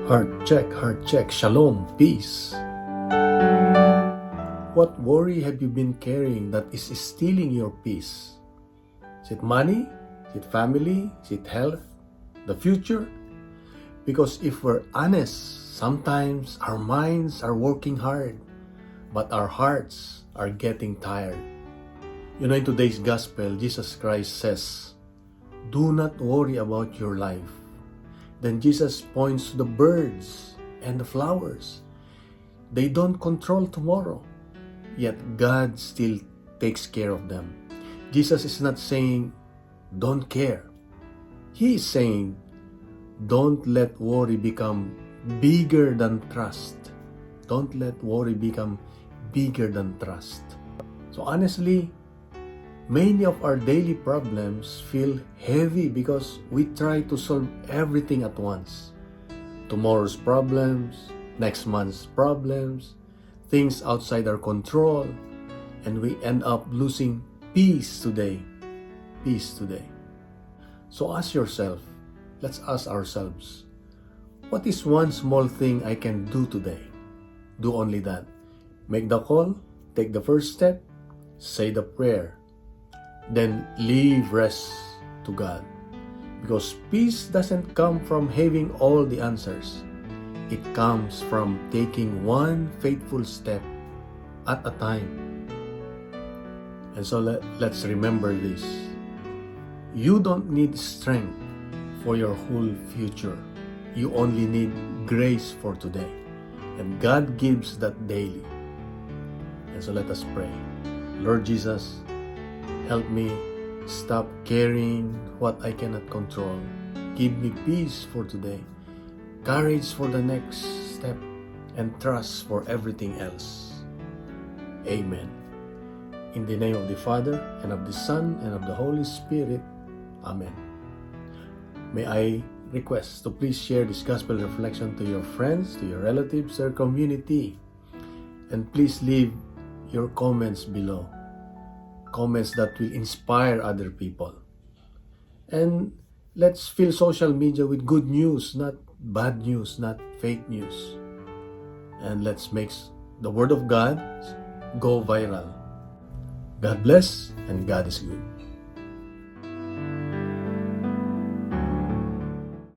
Heart check. Shalom, peace. What worry have you been carrying that is stealing your peace? Is it money? Is it family? Is it health? The future? Because if we're honest, sometimes our minds are working hard, but our hearts are getting tired. You know, in today's gospel, Jesus Christ says, "Do not worry about your life." Then Jesus points to the birds and the flowers. They don't control tomorrow, yet God still takes care of them. Jesus is not saying, don't care. He is saying, don't let worry become bigger than trust. Don't let worry become bigger than trust. So honestly, many of our daily problems feel heavy because we try to solve everything at once. Tomorrow's problems, next month's problems, things outside our control, and we end up losing peace today. Peace today. So ask yourself, let's ask ourselves, what is one small thing I can do today? Do only that. Make the call, take the first step, say the prayer, then leave rest to God. Because peace doesn't come from having all the answers. It comes from taking one faithful step at a time. And so let's remember this. You don't need strength for your whole future. You only need grace for today. And God gives that daily. And so let us pray. Lord Jesus, help me stop carrying what I cannot control. Give me peace for today, courage for the next step, and trust for everything else. Amen. In the name of the Father, and of the Son, and of the Holy Spirit. Amen. May I request to please share this gospel reflection to your friends, to your relatives, or community. And please leave your comments below. Comments that will inspire other people. And let's fill social media with good news, not bad news, not fake news. And let's make the Word of God go viral. God bless, and God is good.